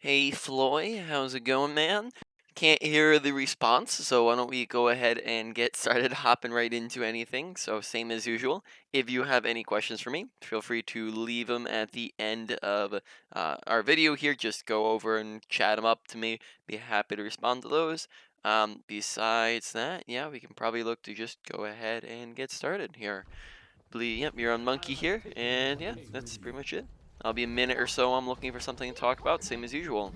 Hey Floy, how's it going, man? Can't hear the response, so why don't we go ahead and get started hopping right into anything. So, same as usual, if you have any questions for me, feel free to leave them at the end of our video here. Just go over and chat them up to me. Be happy to respond to those. Besides that, yeah, we can probably look to just go ahead and get started here. Yep, you're on Monkey here, and yeah, that's pretty much it. I'll be a minute or so. I'm looking for something to talk about, same as usual.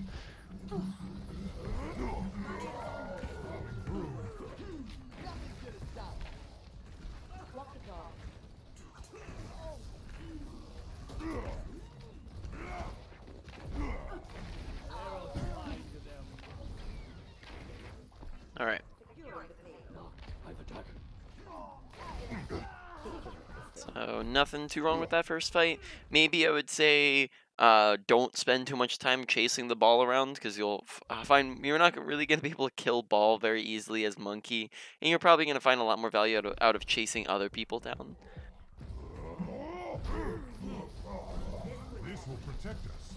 All right. So nothing too wrong with that first fight. Maybe I would say don't spend too much time chasing the ball around because you'll find you're not really going to be able to kill ball very easily as monkey, and you're probably going to find a lot more value out of chasing other people down. This will protect us.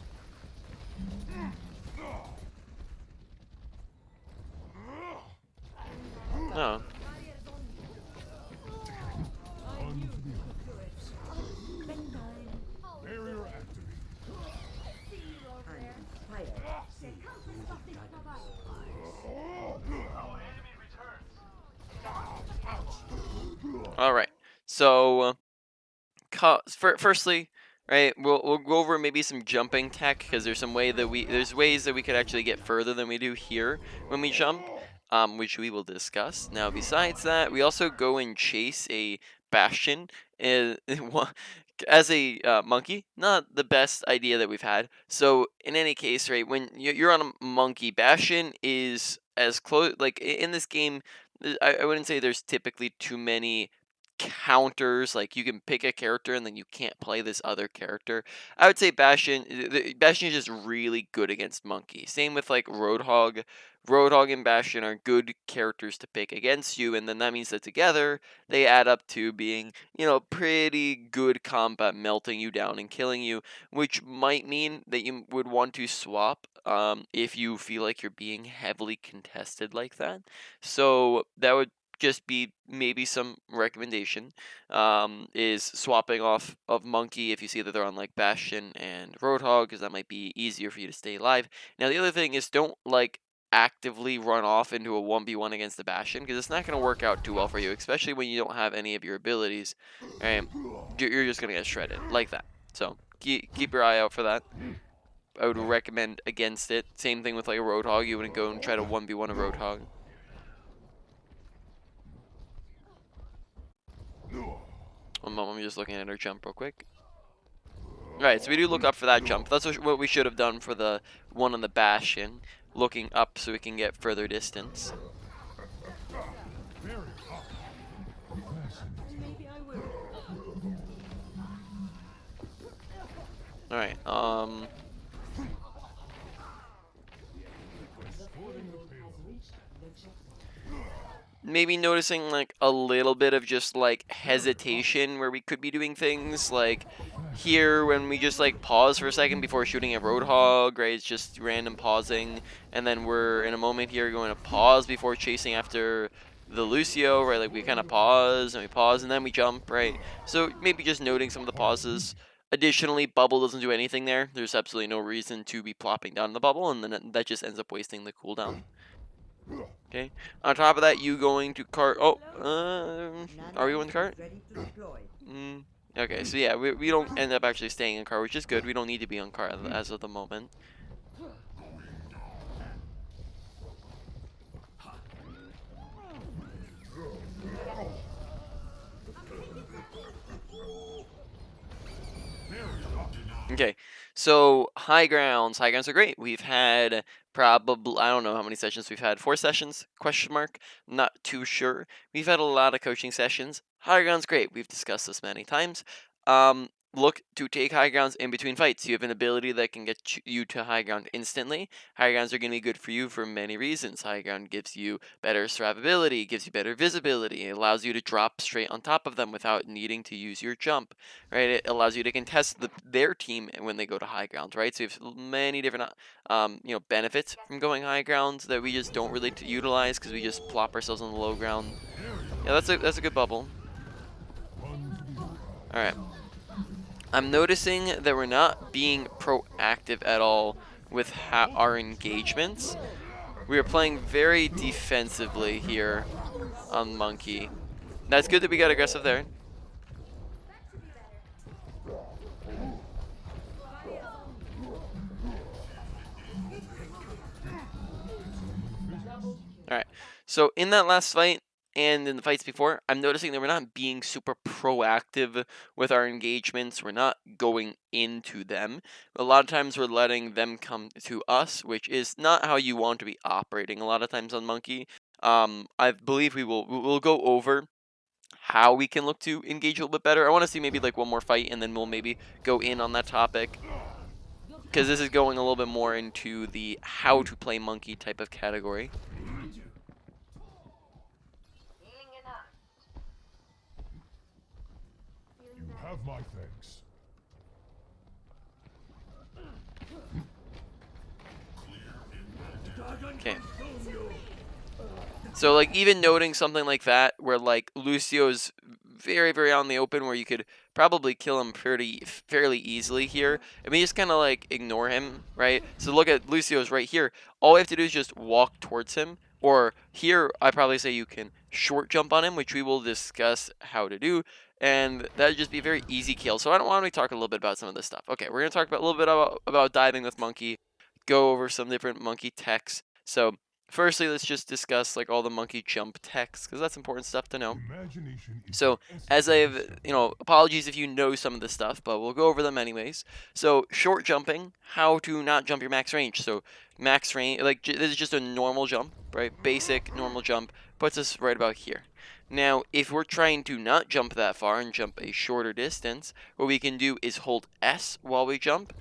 Oh. Barrier activated. All right. So firstly, right, we'll go over maybe some jumping tech because there's ways that we could actually get further than we do here when we jump, which we will discuss. Now, besides that, we also go and chase a bastion. uh, As a monkey, not the best idea that we've had. So in any case, right, when you're on a monkey, bastion is as close. Like in this game, I wouldn't say there's typically too many counters. Like you can pick a character and then you can't play this other character. I would say Bastion is just really good against monkey. Same with like Roadhog. Roadhog and Bastion are good characters to pick against you, and then that means that together they add up to being, pretty good combat, melting you down and killing you, which might mean that you would want to swap if you feel like you're being heavily contested like that. So that would just be maybe some recommendation, is swapping off of monkey if you see that they're on like Bastion and Roadhog, because that might be easier for you to stay alive. Now the other thing is, don't like actively run off into a 1v1 against the Bastion, because it's not going to work out too well for you, especially when you don't have any of your abilities. Right? You're just going to get shredded like that. So keep your eye out for that. I would recommend against it. Same thing with like a Roadhog. You wouldn't go and try to 1v1 a Roadhog. One moment, I'm just looking at our jump real quick. Alright, so we do look up for that jump. That's what we should have done for the one on the Bastion. Looking up so we can get further distance. Alright, maybe noticing like a little bit of just like hesitation where we could be doing things like here when we just like pause for a second before shooting a Roadhog, right? It's just random pausing, and then we're in a moment here going to pause before chasing after the Lucio, right? Like we kind of pause and then we jump, right? So maybe just noting some of the pauses. Additionally, bubble doesn't do anything there. There's absolutely no reason to be plopping down the bubble, and then that just ends up wasting the cooldown. Okay. On top of that, you going to cart. Oh, are we going to cart? Okay, so yeah, we don't end up actually staying in cart, which is good. We don't need to be on cart as of the moment. Okay, so high grounds. High grounds are great. We've had probably, I don't know how many sessions we've had. 4 sessions? Question mark. Not too sure. We've had a lot of coaching sessions. High ground's great. We've discussed this many times. look to take high grounds in between fights. You have an ability that can get you to high ground instantly. High grounds are going to be good for you for many reasons. High ground gives you better survivability, gives you better visibility, it allows you to drop straight on top of them without needing to use your jump, right? It allows you to contest their team when they go to high ground, right? So you have many different benefits from going high grounds that we just don't really utilize because we just plop ourselves on the low ground. Yeah, that's a good bubble. All right. I'm noticing that we're not being proactive at all with our engagements. We are playing very defensively here on Monkey. That's good that we got aggressive there. Alright, so in that last fight and in the fights before, I'm noticing that we're not being super proactive with our engagements. We're not going into them. A lot of times we're letting them come to us, which is not how you want to be operating a lot of times on Monkey. I believe we'll go over how we can look to engage a little bit better. I want to see maybe like one more fight and then we'll maybe go in on that topic, because this is going a little bit more into the how to play Monkey type of category. You have my thanks. Okay. So like even noting something like that where like Lucio's very very out in the open where you could probably kill him fairly easily here. I mean just kind of like ignore him, right? So look at Lucio's right here. All we have to do is just walk towards him, or here I probably say you can short jump on him, which we will discuss how to do, and that'd just be a very easy kill. So I don't want to talk a little bit about some of this stuff. Okay, we're gonna talk about a little bit about diving with Monkey, go over some different Monkey techs. So firstly, let's just discuss like all the Monkey jump techs, because that's important stuff to know. Imagination is So the essence as of I've, wisdom. apologies if you know some of this stuff, but we'll go over them anyways. So short jumping, how to not jump your max range. So max range, like this is just a normal jump, right? Basic normal jump puts us right about here. Now, if we're trying to not jump that far and jump a shorter distance, what we can do is hold S while we jump,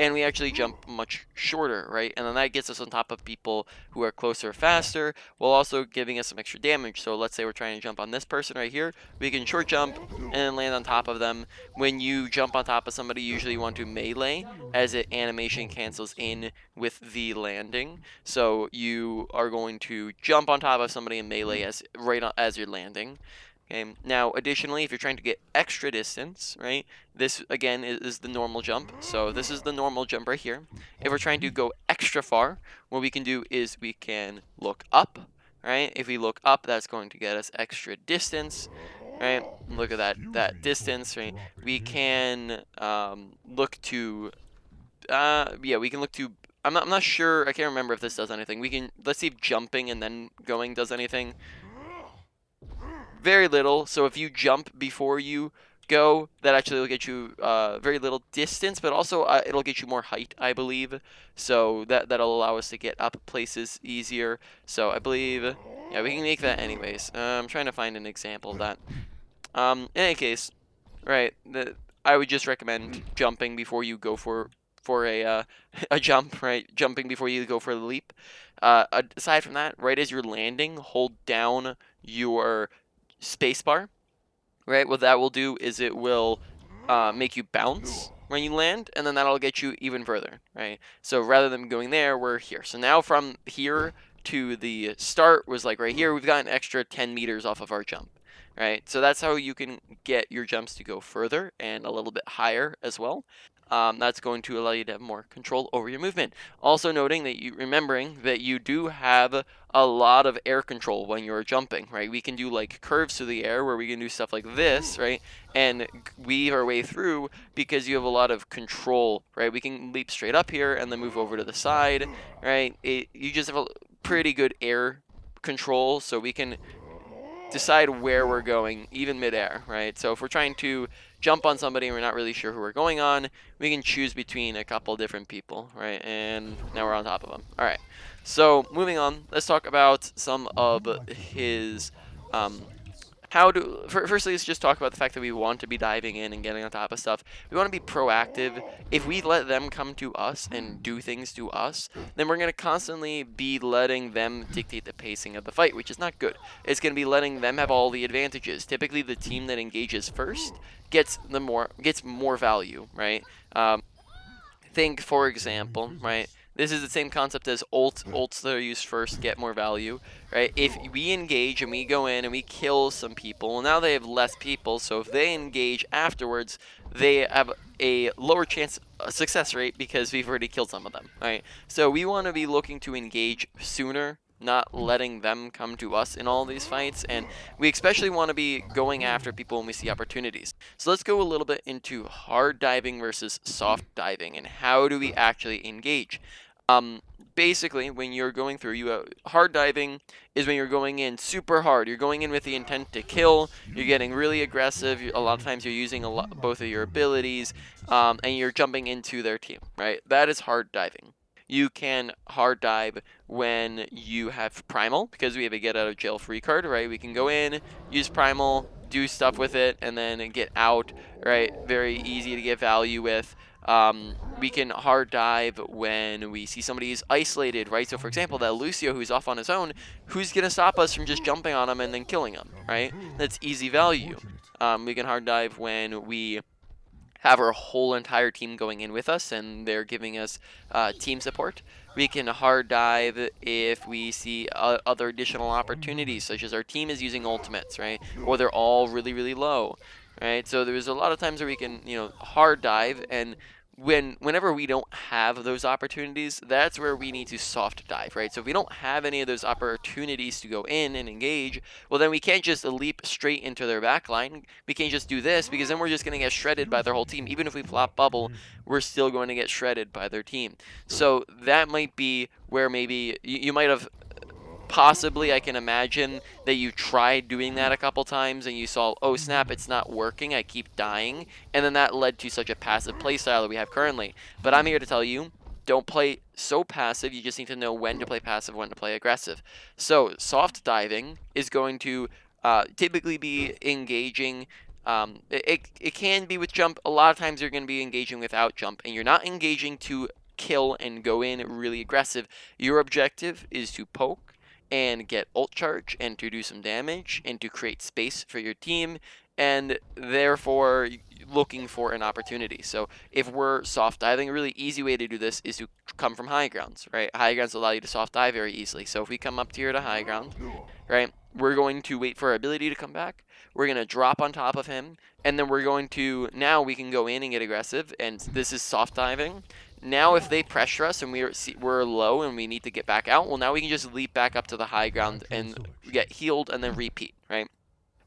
and we actually jump much shorter, right? And then that gets us on top of people who are closer faster, while also giving us some extra damage. So let's say we're trying to jump on this person right here, we can short jump and land on top of them. When you jump on top of somebody, usually you want to melee, as it animation cancels in with the landing. So you are going to jump on top of somebody and melee as you're landing. Okay. Now, additionally, if you're trying to get extra distance, right, this again is the normal jump. So this is the normal jump right here. If we're trying to go extra far, what we can do is we can look up, right? If we look up, that's going to get us extra distance, right? Look at that Excuse that me for distance, right? dropping We in. can look to yeah, we can look to. I'm not sure. I can't remember if this does anything. Let's see if jumping and then going does anything. Very little. So if you jump before you go, that actually will get you very little distance, but also it'll get you more height, I believe. So that'll allow us to get up places easier. So I believe, yeah, we can make that anyways. I'm trying to find an example of that. In any case, right, I would just recommend jumping before you go for a a jump, right? Jumping before you go for the leap. Aside from that, right as you're landing, hold down your spacebar, right? What that will do is it will make you bounce when you land, and then that'll get you even further, right? So rather than going there, we're here. So now from here to the start was like right here, we've got an extra 10 meters off of our jump, right? So that's how you can get your jumps to go further and a little bit higher as well. That's going to allow you to have more control over your movement. Also noting that remembering that you do have a lot of air control when you're jumping, right? We can do like curves through the air where we can do stuff like this, right? And weave our way through because you have a lot of control, right? We can leap straight up here and then move over to the side, right? You just have a pretty good air control, so we can decide where we're going, even midair, right? So if we're trying to jump on somebody and we're not really sure who we're going on, we can choose between a couple different people, right? And now we're on top of them. All right. So moving on, let's talk about some Would of you like to build your his body of um, science? Firstly, let's just talk about the fact that we want to be diving in and getting on top of stuff. We want to be proactive. If we let them come to us and do things to us, then we're going to constantly be letting them dictate the pacing of the fight, which is not good. It's going to be letting them have all the advantages. Typically, the team that engages first gets more value, right? Think, for example, right? This is the same concept as ults that are used first get more value, right? If we engage and we go in and we kill some people, well, now they have less people, so if they engage afterwards, they have a lower chance success rate because we've already killed some of them, right? So we want to be looking to engage sooner, not letting them come to us in all these fights, and we especially want to be going after people when we see opportunities. So let's go a little bit into hard diving versus soft diving and how do we actually engage. Um, Basically, when you're going through, hard diving is when you're going in super hard. You're going in with the intent to kill. You're getting really aggressive. A lot of times you're using both of your abilities, and you're jumping into their team, right? That is hard diving. You can hard dive when you have Primal, because we have a get out of jail free card, right? We can go in, use Primal, do stuff with it, and then get out, right? Very easy to get value with. We can hard dive when we see somebody who's isolated, right? So for example, that Lucio who's off on his own, who's gonna stop us from just jumping on him and then killing him, right? That's easy value. We can hard dive when we have our whole entire team going in with us and they're giving us team support. We can hard dive if we see other additional opportunities, such as our team is using ultimates, right? Or they're all really, really low, right? So there's a lot of times where we can, hard dive, and whenever we don't have those opportunities, that's where we need to soft dive, right? So if we don't have any of those opportunities to go in and engage, well, then we can't just leap straight into their backline. We can't just do this, because then we're just going to get shredded by their whole team. Even if we flop bubble, we're still going to get shredded by their team. So that might be where maybe you might have possibly, I can imagine that you tried doing that a couple times and you saw, oh snap, it's not working, I keep dying, and then that led to such a passive playstyle that we have currently. But I'm here to tell you, don't play so passive. You just need to know when to play passive, when to play aggressive. So soft diving is going to typically be engaging. It can be with jump. A lot of times you're going to be engaging without jump, and you're not engaging to kill and go in really aggressive. Your objective is to poke and get ult charge and to do some damage and to create space for your team, and therefore looking for an opportunity. So if we're soft diving, a really easy way to do this is to come from high grounds, right? High grounds allow you to soft dive very easily. So if we come up here to high ground, right, we're going to wait for our ability to come back. We're going to drop on top of him, and then we're going to, now we can go in and get aggressive, and this is soft diving. Now if they pressure us and we're low and we need to get back out, well, now we can just leap back up to the high ground and get healed and then repeat, right?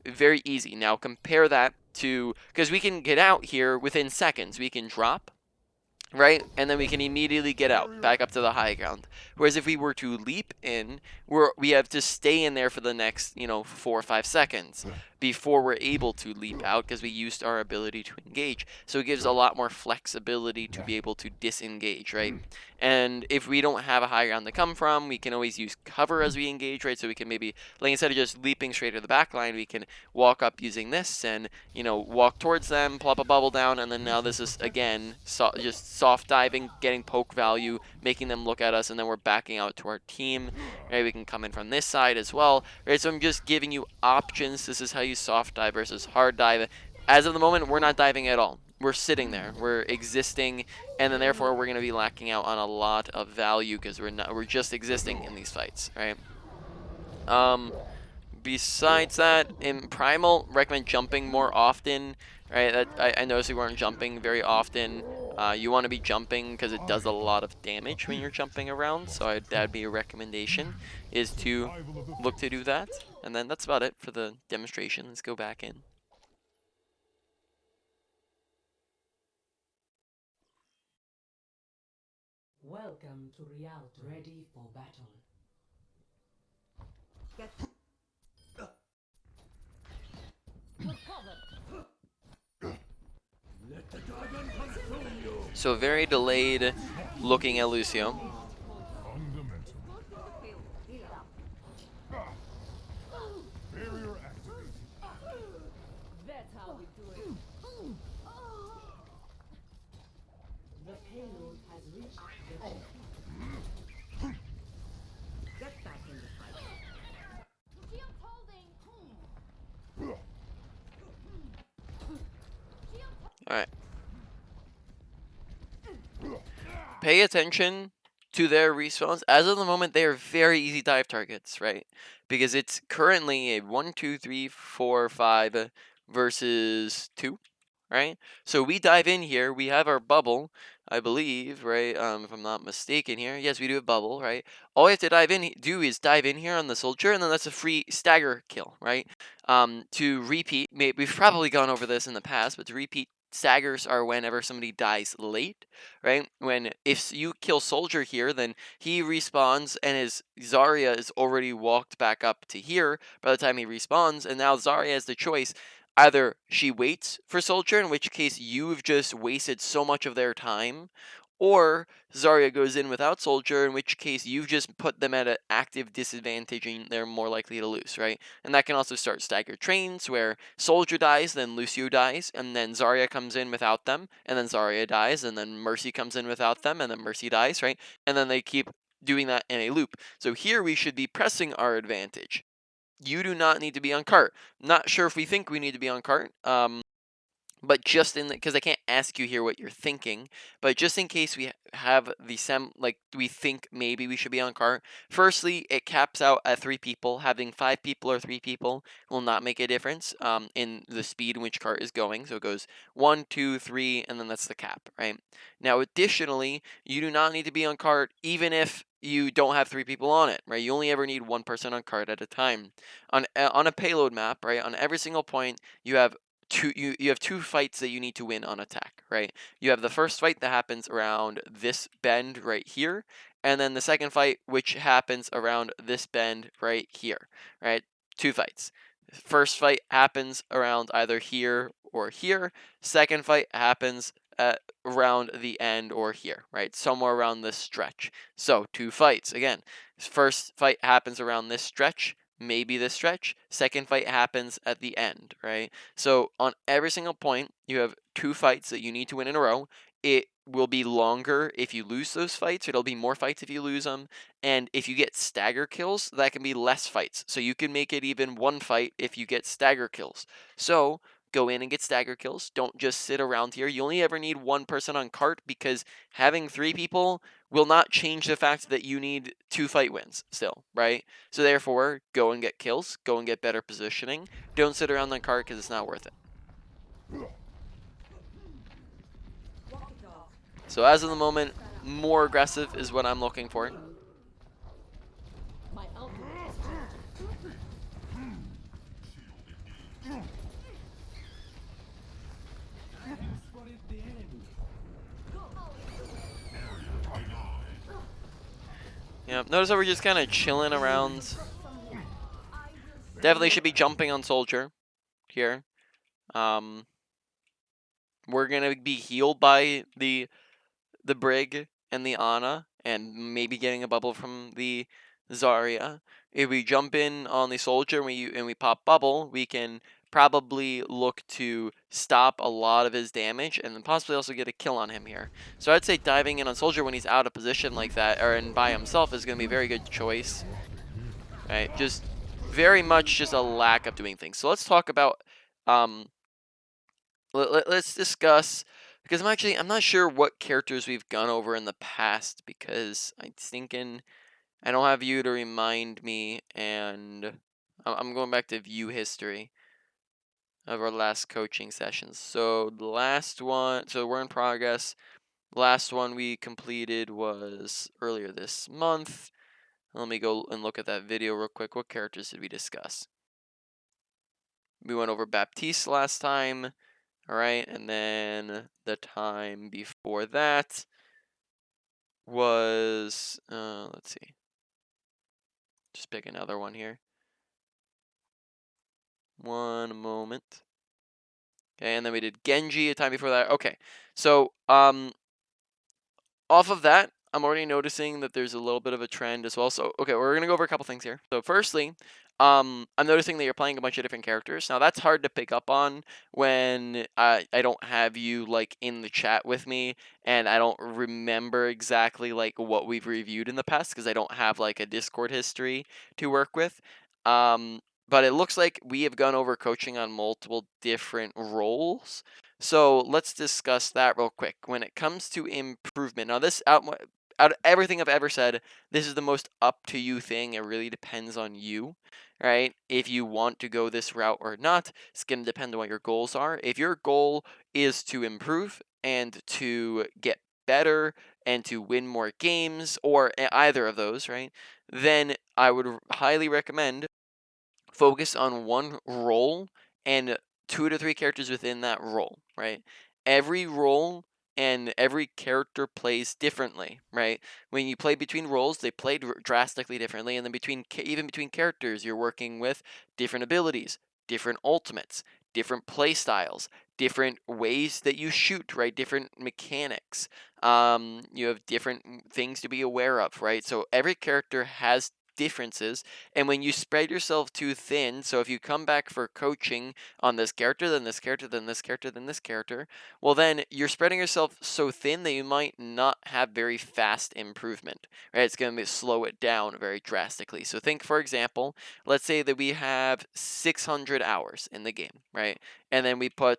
Very easy. Now compare that to, because we can get out here within seconds. We can drop, right? And then we can immediately get out, back up to the high ground. Whereas if we were to leap in, we have to stay in there for the next, 4 or 5 seconds before we're able to leap out, because we used our ability to engage. So it gives a lot more flexibility to be able to disengage, right? And if we don't have a high ground to come from, we can always use cover as we engage, right? So we can maybe, like, instead of just leaping straight to the back line, we can walk up using this and, walk towards them, plop a bubble down, and then now this is, again, just soft diving, getting poke value, making them look at us, and then we're backing out to our team, right? We can come in from this side as well, right? So I'm just giving you options. This is how you soft dive versus hard dive. As of the moment, we're not diving at all. We're sitting there, we're existing, and then therefore we're going to be lacking out on a lot of value because we're just existing in these fights, right? Besides that, in Primal, recommend jumping more often, right? I noticed we weren't jumping very often. You want to be jumping because it does a lot of damage when you're jumping around, so that'd be a recommendation, is to look to do that. And then that's about it for the demonstration. Let's go back in. Welcome to reality. Ready for battle. So very delayed looking at Lucio. Fundamental. Barrier activated. pay attention to their respawns. As of the moment, they are very easy dive targets, right? Because it's currently a 1, 2, 3, 4, 5 versus 2, right? So we dive in here, we have our bubble, I believe, right? If I'm not mistaken here. Yes, we do have bubble, right? All we have to do is dive in here on the soldier, and then that's a free stagger kill, right? To repeat, we've probably gone over this in the past, but to repeat, staggers are whenever somebody dies late, right? If you kill soldier here, then he respawns and his Zarya is already walked back up to here by the time he respawns, and now Zarya has the choice. Either she waits for soldier, in which case you've just wasted so much of their time, or Zarya goes in without soldier, in which case you've just put them at an active disadvantage and they're more likely to lose, right? And that can also start staggered trains where soldier dies, then Lucio dies, and then Zarya comes in without them, and then Zarya dies, and then Mercy comes in without them, and then Mercy dies, right? And then they keep doing that in a loop. So here we should be pressing our advantage. You do not need to be on cart. Not sure if we think we need to be on cart. But just in because I can't ask you here what you're thinking, but just in case we have like we think maybe we should be on cart. Firstly, it caps out at 3 people. Having 5 people or 3 people will not make a difference in the speed in which cart is going. So it goes 1, 2, 3, and then that's the cap, right? Now, additionally, you do not need to be on cart even if you don't have 3 people on it, right? You only ever need 1 person on cart at a time. On a payload map, right? On every single point, you have you have 2 fights that you need to win on attack, right? You have the first fight that happens around this bend right here, and then the second fight which happens around this bend right here, right? 2 fights. First fight happens around either here or here. Second fight happens at around the end or here, right? Somewhere around this stretch. So 2 fights. Again, first fight happens around this stretch, maybe this stretch. Second fight happens at the end, right? So on every single point, you have 2 fights that you need to win in a row. It will be longer if you lose those fights. It'll be more fights if you lose them. And if you get stagger kills, that can be less fights. So you can make it even 1 fight if you get stagger kills. So go in and get stagger kills. Don't just sit around here. You only ever need 1 person on cart because having 3 people will not change the fact that you need 2 fight wins still, right? So therefore, go and get kills, go and get better positioning. Don't sit around on cart because it's not worth it. So as of the moment, more aggressive is what I'm looking for. My ultimate is Yeah, notice how we're just kind of chilling around. Definitely should be jumping on soldier here. We're gonna be healed by the Brig and the Ana, and maybe getting a bubble from the Zarya. If we jump in on the soldier and we pop bubble, we can probably look to stop a lot of his damage and then possibly also get a kill on him here. So I'd say diving in on soldier when he's out of position like that or and by himself is going to be a very good choice. Right? Just very much just a lack of doing things. So let's talk about let's discuss because I'm not sure what characters we've gone over in the past because I'm thinking I don't have you to remind me, and I'm going back to view history of our last coaching sessions. So the last one, so we're in progress. Last one we completed was earlier this month. Let me go and look at that video real quick. What characters did we discuss? We went over Baptiste last time. All right, and then the time before that was, let's see, just pick another one here. One moment. Okay, and then we did Genji a time before that. Okay, so off of that, I'm already noticing that there's a little bit of a trend as well. So, okay, we're going to go over a couple things here. So, firstly, I'm noticing that you're playing a bunch of different characters. Now, that's hard to pick up on when I don't have you, like, in the chat with me, and I don't remember exactly, like, what we've reviewed in the past, because I don't have, like, a Discord history to work with. but it looks like we have gone over coaching on multiple different roles. So let's discuss that real quick. When it comes to improvement, now this out of everything I've ever said, this is the most up to you thing. It really depends on you, right? If you want to go this route or not, it's going to depend on what your goals are. If your goal is to improve and to get better and to win more games, or either of those, right? Then I would highly recommend focus on one role and 2 to 3 characters within that role, right? Every role and every character plays differently, right? When you play between roles, they play drastically differently, and then even between characters, you're working with different abilities, different ultimates, different play styles, different ways that you shoot, right? Different mechanics. You have different things to be aware of, right? So every character has differences, and when you spread yourself too thin, so if you come back for coaching on this character, then this character, then this character, then this character, well, then you're spreading yourself so thin that you might not have very fast improvement, right? It's going to slow it down very drastically. So think, for example, let's say that we have 600 hours in the game, right? And then we play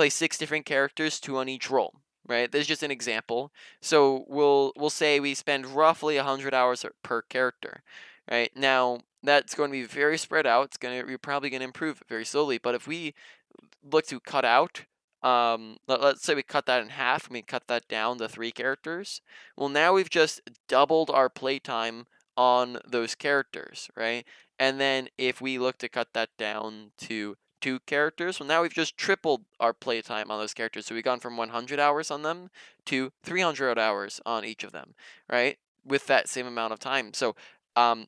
6 different characters, 2 on each role, right? This is just an example. So we'll say we spend roughly 100 hours per character, right? Now that's going to be very spread out. You're probably going to improve very slowly. But if we look to cut out, let's say we cut that in half, and we cut that down to 3 characters. Well, now we've just doubled our playtime on those characters, right? And then if we look to cut that down to 2 characters, well, now we've just tripled our playtime on those characters. So we've gone from 100 hours on them to 300 hours on each of them, right? With that same amount of time. So, um,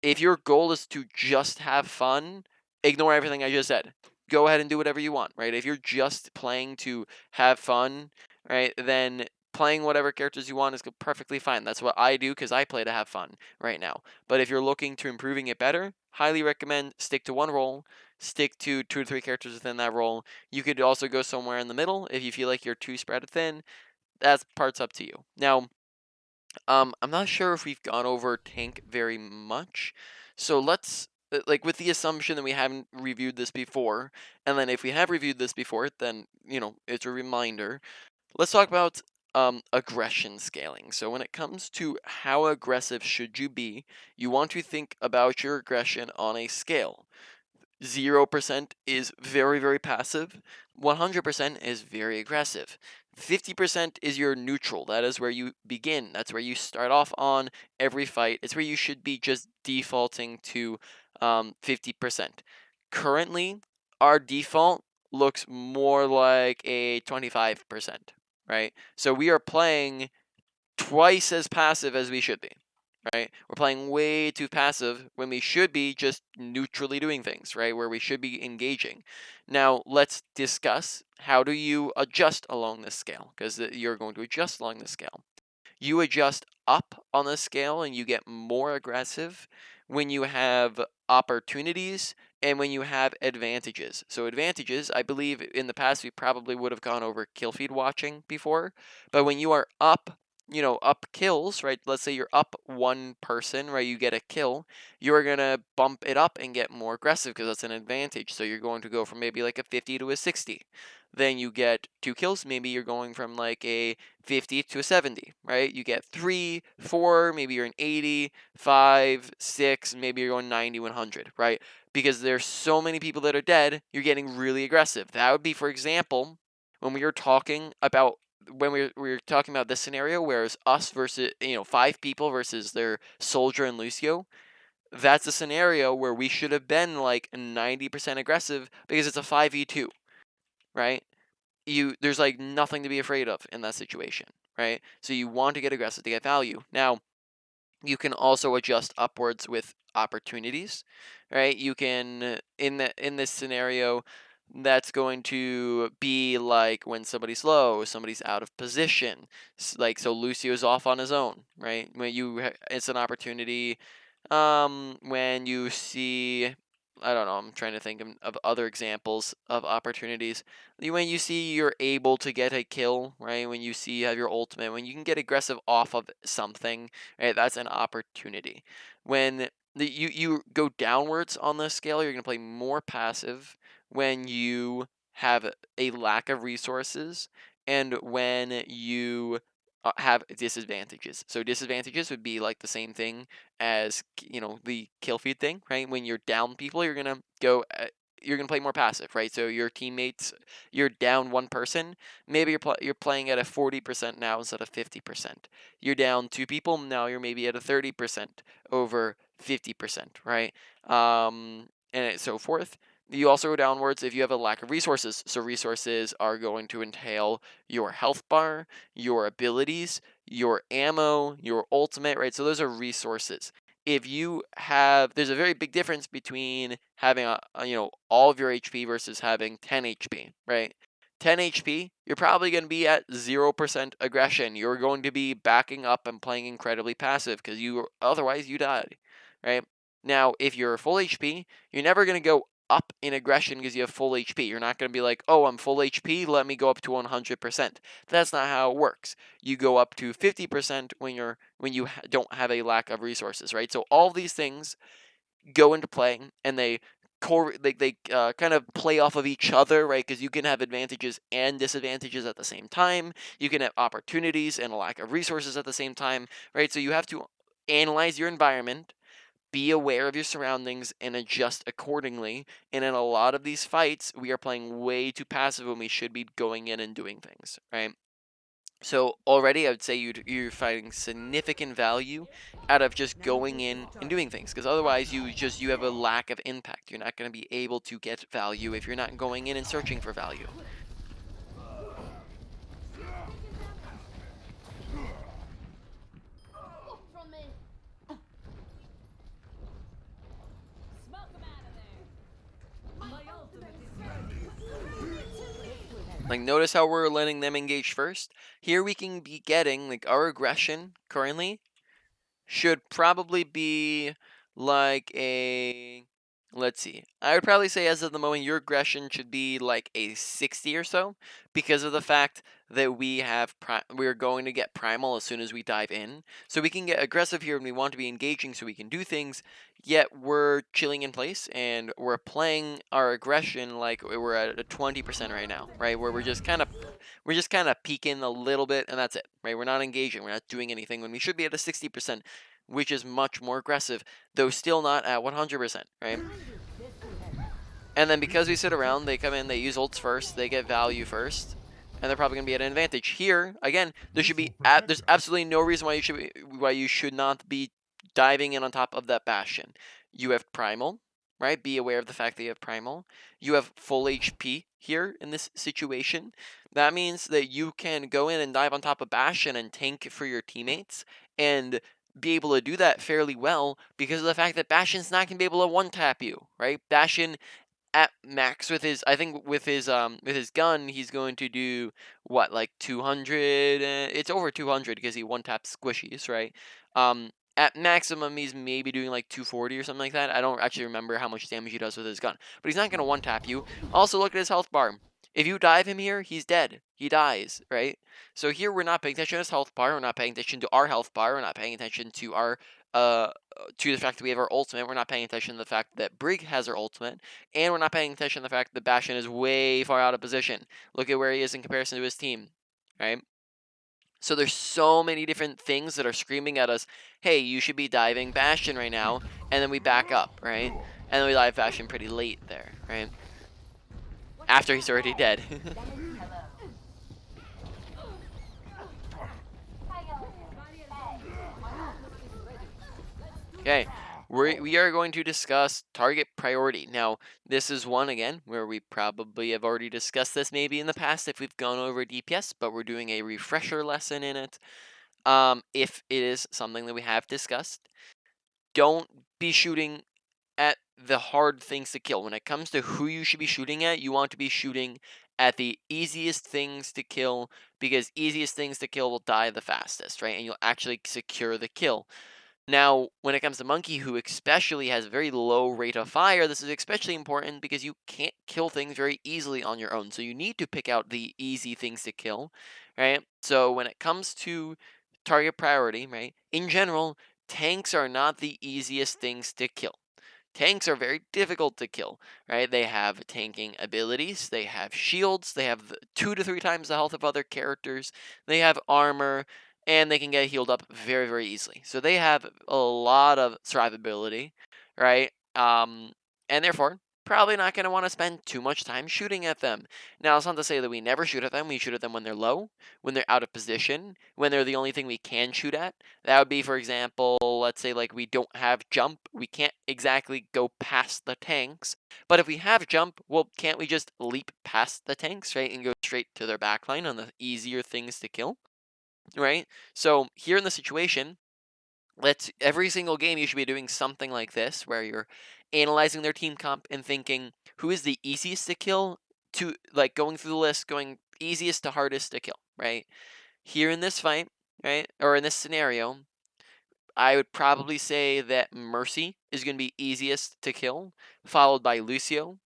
if your goal is to just have fun, ignore everything I just said. Go ahead and do whatever you want, right? If you're just playing to have fun, right, then playing whatever characters you want is perfectly fine. That's what I do because I play to have fun right now. But if you're looking to improving it better, highly recommend stick to one role, stick to 2 to 3 characters within that role. You could also go somewhere in the middle if you feel like you're too spread thin. That's part's up to you. Now, I'm not sure if we've gone over tank very much, so let's like with the assumption that we haven't reviewed this before, and then if we have reviewed this before, then it's a reminder. Let's talk about aggression scaling. So when it comes to how aggressive should you be, you want to think about your aggression on a scale. 0% is very, very passive. 100% is very aggressive. 50% is your neutral. That is where you begin. That's where you start off on every fight. It's where you should be just defaulting to 50%. Currently, our default looks more like a 25%, right? So we are playing twice as passive as we should be, right? We're playing way too passive when we should be just neutrally doing things, right? Where we should be engaging. Now, let's discuss how do you adjust along this scale, because you're going to adjust along this scale. You adjust up on the scale and you get more aggressive when you have opportunities and when you have advantages. So advantages, I believe in the past we probably would have gone over kill feed watching before, but when you are up, up kills, right? Let's say you're up one person, right? You get a kill, you're going to bump it up and get more aggressive because that's an advantage. So you're going to go from maybe like a 50 to a 60. Then you get 2 kills, maybe you're going from like a 50 to a 70, right? You get 3, 4, maybe you're an 80, 5, 6, maybe you're going 90, 100, right? Because there's so many people that are dead, you're getting really aggressive. That would be, for example, when we were talking about we were talking about this scenario where it's us versus 5 people versus their soldier and Lucio. That's a scenario where we should have been like 90% aggressive because it's a 5v2, right? There's like nothing to be afraid of in that situation, right? So you want to get aggressive to get value. Now, you can also adjust upwards with opportunities, right? You can in this scenario that's going to be like when somebody's low, somebody's out of position, like so Lucio's off on his own, right? It's an opportunity when you see, I don't know, I'm trying to think of other examples of opportunities. When you see you're able to get a kill, right? When you see you have your ultimate, when you can get aggressive off of something, right? That's an opportunity. When you go downwards on the scale. You're gonna play more passive when you have a lack of resources and when you have disadvantages. So disadvantages would be like the same thing as the kill feed thing, right? When you're down people, you're gonna you're gonna play more passive, right? So your teammates, you're down one person, maybe you're playing at a 40% now instead of 50%. You're down two people, now you're maybe at a 30% over 50%, right? And so forth. You also go downwards if you have a lack of resources. So resources are going to entail your health bar, your abilities, your ammo, your ultimate, right? So those are resources. If you have, there's a very big difference between having all of your HP versus having 10 HP, right? 10 HP, you're probably going to be at 0% aggression. You're going to be backing up and playing incredibly passive because otherwise you die, right? Now, if you're full HP, you're never going to go up in aggression because you have full HP. You're not going to be like, oh, I'm full HP, let me go up to 100%. That's not how it works. You go up to 50% when you don't have a lack of resources, right? So all these things go into play, and they kind of play off of each other, right? Because you can have advantages and disadvantages at the same time. You can have opportunities and a lack of resources at the same time, right? So you have to analyze your environment, be aware of your surroundings, and adjust accordingly. And in a lot of these fights, we are playing way too passive when we should be going in and doing things, right? So already, I would say you're finding significant value out of just going in and doing things, because otherwise you have a lack of impact. You're not going to be able to get value if you're not going in and searching for value. Like, notice how we're letting them engage first. Here we can be getting like our aggression currently should probably be like a, let's see, I would probably say as of the moment your aggression should be like a 60 or so, because of the fact that we're going to get primal as soon as we dive in. So we can get aggressive here when we want to be engaging so we can do things, yet we're chilling in place and we're playing our aggression like we're at a 20% right now, right? Where we're just kind of peeking a little bit, and that's it, right? We're not engaging, we're not doing anything when we should be at a 60%, which is much more aggressive, though still not at 100%, right? And then because we sit around, they come in, they use ults first, they get value first, and they're probably going to be at an advantage. Here, again, there's absolutely no reason why you should not be diving in on top of that bastion. You have primal, right? Be aware of the fact that you have primal. You have full HP here in this situation. That means that you can go in and dive on top of bastion and tank for your teammates, and be able to do that fairly well because of the fact that Bastion's not going to be able to one tap you, right? Bastion at max with his, I think with his gun, he's going to do what, like 200? It's over 200 because he one taps squishies, right? At maximum, he's maybe doing like 240 or something like that. I don't actually remember how much damage he does with his gun, but he's not going to one tap you. Also, look at his health bar. If you dive him here, he's dead. He dies, right? So here we're not paying attention to his health bar. We're not paying attention to our health bar. We're not paying attention to our to the fact that we have our ultimate. We're not paying attention to the fact that Brig has her ultimate, and we're not paying attention to the fact that Bastion is way far out of position. Look at where he is in comparison to his team, right? So there's so many different things that are screaming at us, hey, you should be diving Bastion right now, and then we back up, right? And then we dive Bastion pretty late there, right? After he's already dead. Okay, we are going to discuss target priority. Now, this is one, again, where we probably have already discussed this maybe in the past if we've gone over DPS, but we're doing a refresher lesson in it. If it is something that we have discussed, don't be shooting at the hard things to kill. When it comes to who you should be shooting at, you want to be shooting at the easiest things to kill, because easiest things to kill will die the fastest, right? And you'll actually secure the kill. Now, when it comes to Monkey, who especially has a very low rate of fire, this is especially important because you can't kill things very easily on your own. So you need to pick out the easy things to kill, right? So when it comes to target priority, right, in general, tanks are not the easiest things to kill. Tanks are very difficult to kill, right? They have tanking abilities, they have shields, they have 2 to 3 times the health of other characters, they have armor, and they can get healed up very, very easily. So they have a lot of survivability, right? And therefore, probably not going to want to spend too much time shooting at them. Now, it's not to say that we never shoot at them. We shoot at them when they're low, when they're out of position, when they're the only thing we can shoot at. That would be, for example, let's say like we don't have jump. We can't exactly go past the tanks. But if we have jump, well, can't we just leap past the tanks, right, and go straight to their backline on the easier things to kill, right? So here in the situation, every single game you should be doing something like this, where you're analyzing their team comp and thinking who is the easiest to kill, to like going through the list, going easiest to hardest to kill, right? Here in this fight, right, or in this scenario, I would probably say that Mercy is going to be easiest to kill, followed by Lucio,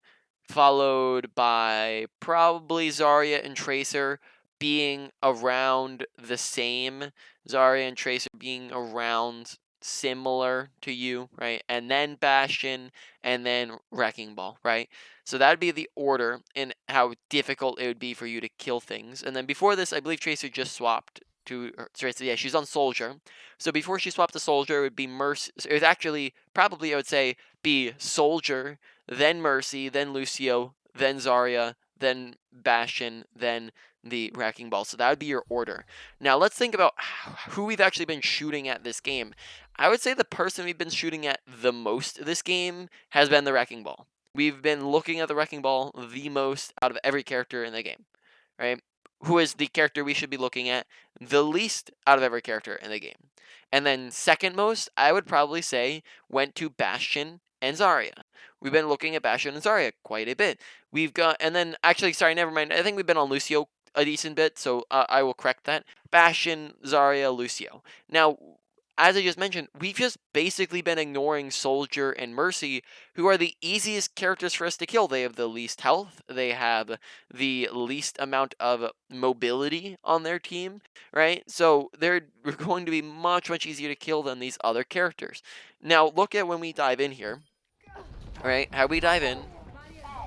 followed by probably Zarya and Tracer being around the same. Zarya and Tracer being around similar to you, right? And then Bastion, and then Wrecking Ball, right? So that'd be the order in how difficult it would be for you to kill things. And then before this, I believe Tracer just swapped to Tracer. Yeah, she's on Soldier. So before she swapped to Soldier, it would be Mercy. It was actually probably, I would say, be Soldier, then Mercy, then Lucio, then Zarya, then Bastion, then the Wrecking Ball. So that would be your order. Now let's think about who we've actually been shooting at this game. I would say the person we've been shooting at the most this game has been the Wrecking Ball. We've been looking at the Wrecking Ball the most out of every character in the game, right? Who is the character we should be looking at the least out of every character in the game. And then second most, I would probably say, went to Bastion and Zarya. We've been looking at Bastion and Zarya quite a bit. We've got, and then actually, sorry, never mind. I think we've been on Lucio a decent bit, so I will correct that. Bastion, Zarya, Lucio. Now, as I just mentioned, we've just basically been ignoring Soldier and Mercy, who are the easiest characters for us to kill. They have the least health, they have the least amount of mobility on their team, right? So they're going to be much, much easier to kill than these other characters. Now, look at when we dive in here, right? How we dive in,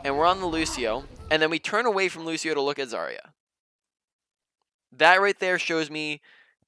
and we're on the Lucio, and then we turn away from Lucio to look at Zarya. That right there shows me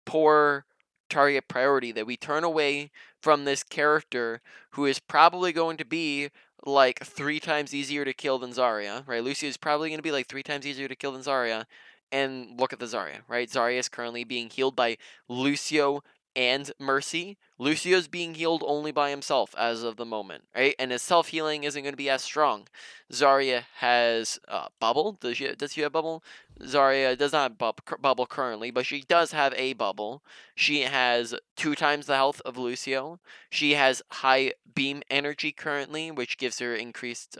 poor target priority, that we turn away from this character who is probably going to be like 3 times easier to kill than Zarya, right? Lucio is probably going to be like 3 times easier to kill than Zarya, and look at the Zarya, right? Zarya is currently being healed by Lucio and Mercy. Lucio's being healed only by himself as of the moment, right? And his self healing isn't going to be as strong. Zarya has bubble. Does she have bubble? Zarya does not have bubble currently, but she does have a bubble. She has 2 times the health of Lucio. She has high beam energy currently, which gives her increased,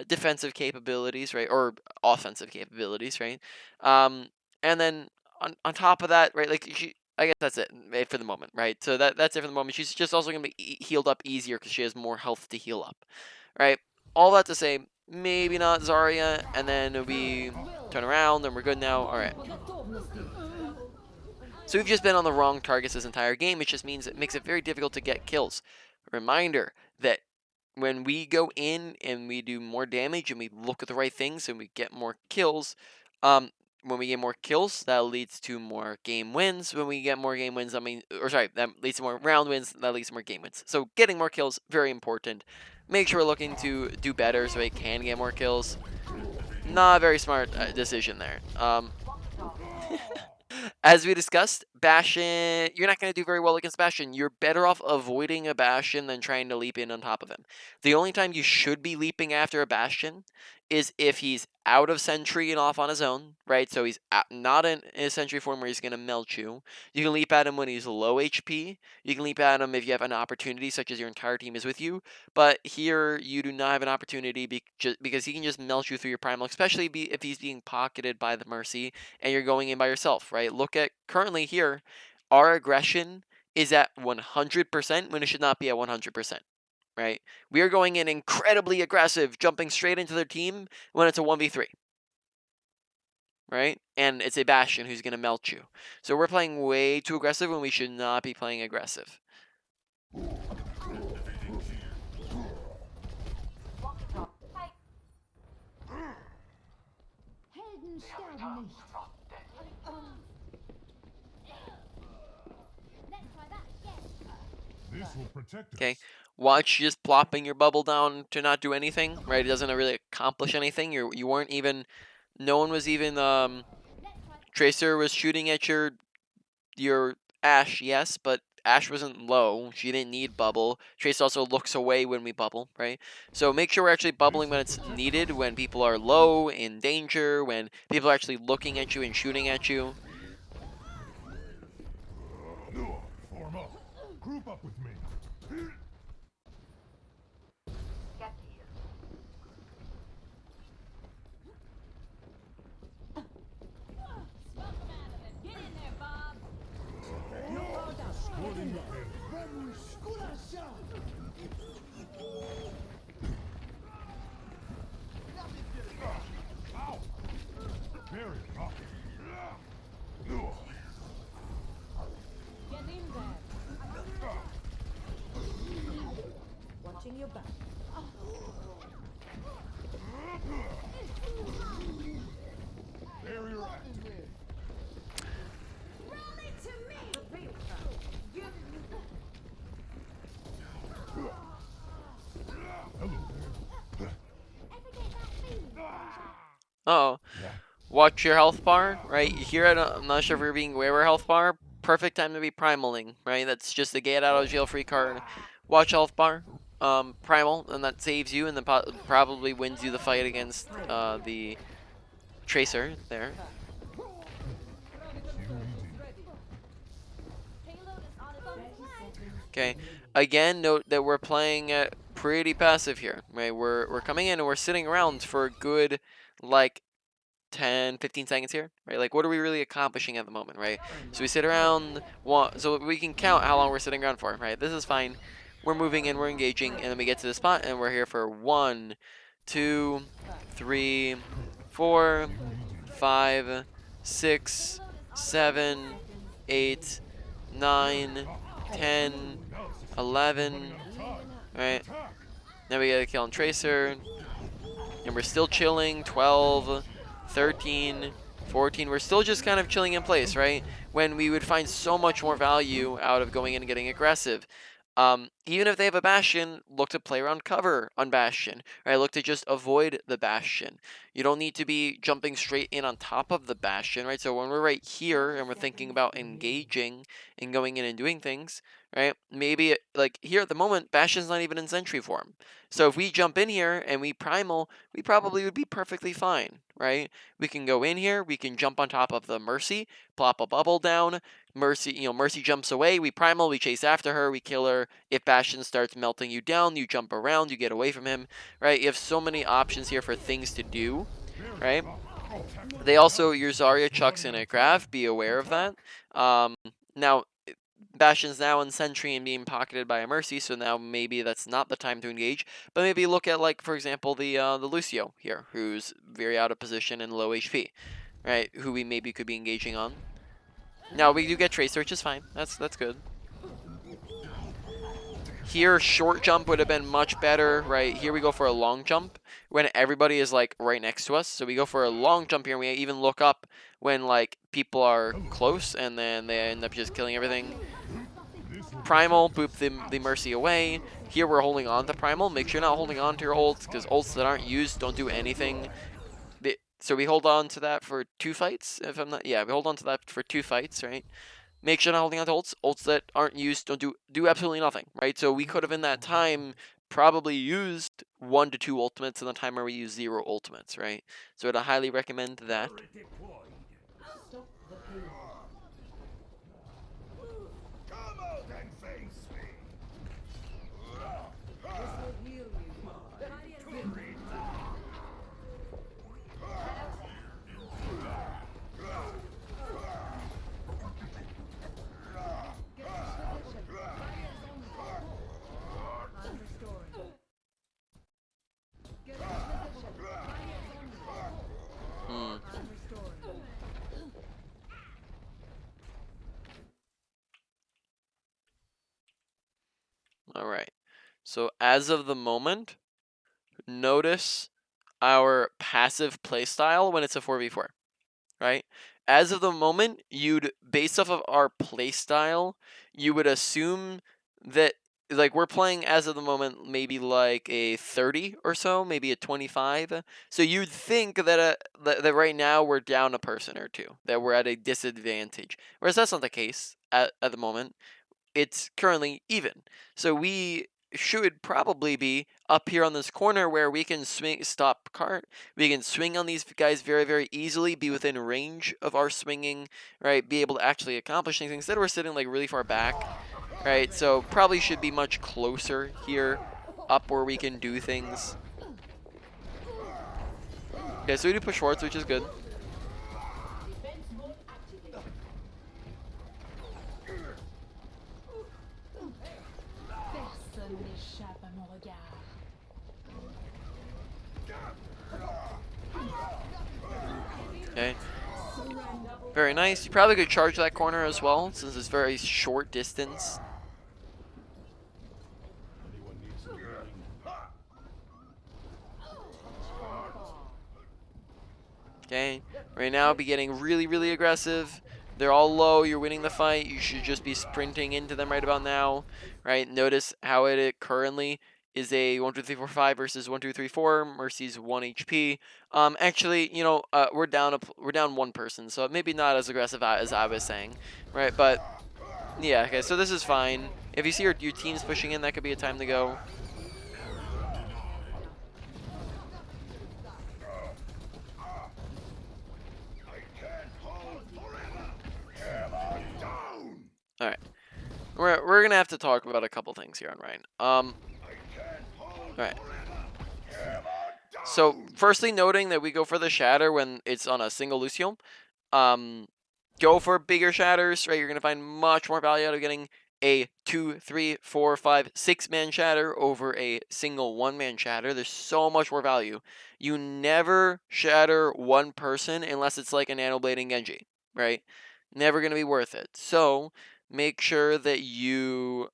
defensive capabilities, right, or offensive capabilities, right. And then on top of that, right, like I guess that's it for the moment, right? So that's it for the moment. She's just also gonna be healed up easier because she has more health to heal up, right? All that to say, maybe not Zarya, and then we turn around and we're good now. All right. So we've just been on the wrong targets this entire game, which just means it makes it very difficult to get kills. Reminder that when we go in and we do more damage and we look at the right things and we get more kills, when we get more kills, that leads to more game wins. When we get more game wins, that leads to more round wins, that leads to more game wins. So getting more kills, very important. Make sure we're looking to do better so we can get more kills. Not a very smart decision there. As we discussed, Bastion, you're not going to do very well against Bastion. You're better off avoiding a Bastion than trying to leap in on top of him. The only time you should be leaping after a Bastion is if he's out of sentry and off on his own, right? So he's not in a sentry form where he's going to melt you. You can leap at him when he's low HP. You can leap at him if you have an opportunity, such as your entire team is with you. But here, you do not have an opportunity because he can just melt you through your primal, especially if he's being pocketed by the Mercy and you're going in by yourself, right? Look at currently here, our aggression is at 100% when it should not be at 100%, right? We are going in incredibly aggressive, jumping straight into their team when it's a 1v3. right? And it's a Bastion who's going to melt you. So we're playing way too aggressive when we should not be playing aggressive. This will protect us. Okay, watch just plopping your bubble down to not do anything, right? It doesn't really accomplish anything. You weren't even, no one was even, Tracer was shooting at your Ashe, yes, but Ashe wasn't low. She didn't need bubble. Tracer also looks away when we bubble, right? So make sure we're actually bubbling when it's needed, when people are low, in danger, when people are actually looking at you and shooting at you. Form up. Group up with me. Escorting the pin. Ow! Barrier up. Get in there. Watching your back. Barrier activated. Hello there. Uh-oh. Watch your health bar, right? Here, I'm not sure if we're being aware of our health bar. Perfect time to be primaling, right? That's just a get out of jail free card. Watch health bar, primal, and that saves you, and then probably wins you the fight against the Tracer there. Okay, again, note that we're playing pretty passive here, right? We're coming in and we're sitting around for a good, like, 10, 15 seconds here, right? Like, what are we really accomplishing at the moment, right? So we sit around, so we can count how long we're sitting around for, right? This is fine. We're moving and we're engaging, and then we get to the spot, and we're here for 1, 2, 3, 4, 5, 6, 7, 8, 9, 10, 11, right? Now we get a kill on Tracer, and we're still chilling, 12, 13, 14. We're still just kind of chilling in place, right? When we would find so much more value out of going in and getting aggressive. Even if they have a Bastion, look to play around cover on Bastion, right? Look to just avoid the Bastion. You don't need to be jumping straight in on top of the Bastion, right? So when we're right here and we're thinking about engaging and going in and doing things, right? Maybe, like, here at the moment, Bastion's not even in Sentry form. So if we jump in here and we primal, we probably would be perfectly fine, right? We can go in here, we can jump on top of the Mercy, plop a bubble down, Mercy, Mercy jumps away, we primal, we chase after her, we kill her. If Bastion starts melting you down, you jump around, you get away from him, right? You have so many options here for things to do, right? They also, your Zarya chucks in a craft, be aware of that. Now, Bastion's now in Sentry and being pocketed by a Mercy, so now maybe that's not the time to engage. But maybe look at, like, for example, the Lucio here, who's very out of position and low HP, right? Who we maybe could be engaging on. Now we do get Tracer, which is fine. That's good. Here, short jump would have been much better, right? Here we go for a long jump when everybody is, like, right next to us. So we go for a long jump here, and we even look up when, like, people are close, and then they end up just killing everything. Primal, boop the Mercy away. Here we're holding on to Primal. Make sure you're not holding on to your ults, because ults that aren't used don't do anything. So we hold on to that for 2 fights, if I'm not, yeah, we hold on to that for 2 fights, right? Make sure not holding on to ults. Ults that aren't used don't do absolutely nothing, right? So we could have in that time probably used 1 to 2 ultimates in the time where we use 0 ultimates, right? So I'd highly recommend that. Stop the payload. Come out and face me. This will heal you. I'm restoring. Get in position. I'm restoring. So as of the moment, notice our passive playstyle when it's a 4v4, right? As of the moment, based off of our playstyle, you would assume that, like, we're playing as of the moment maybe like a 30 or so, maybe a 25. So you'd think that right now we're down a person or two, that we're at a disadvantage. Whereas that's not the case at the moment. It's currently even. So we should probably be up here on this corner where we can stop cart. We can swing on these guys very, very easily, be within range of our swinging, right? Be able to actually accomplish things. Instead, we're sitting like really far back, right? So probably should be much closer here, up where we can do things. Okay, so we do push forwards, which is good. Personne n'échappe à mon regard. Okay. Very nice. You probably could charge that corner as well, since it's very short distance. Okay, right now be getting really, really aggressive. They're all low, you're winning the fight. You should just be sprinting into them right about now, right? Notice how it currently is a 1, 2, 3, 4, 5 versus 1, 2, 3, 4. Mercy's 1 HP. Actually, we're down one person, so maybe not as aggressive as I was saying, right? But yeah, okay, so this is fine. If you see your team's pushing in, that could be a time to go. All right. We're gonna have to talk about a couple things here on Ryan. All right. So, firstly, noting that we go for the shatter when it's on a single Lucio. Go for bigger shatters, right? You're gonna find much more value out of getting a 2, 3, 4, 5, 6-man shatter over a single 1-man shatter. There's so much more value. You never shatter one person unless it's like a Nanoblading Genji, right? Never gonna be worth it. So make sure that you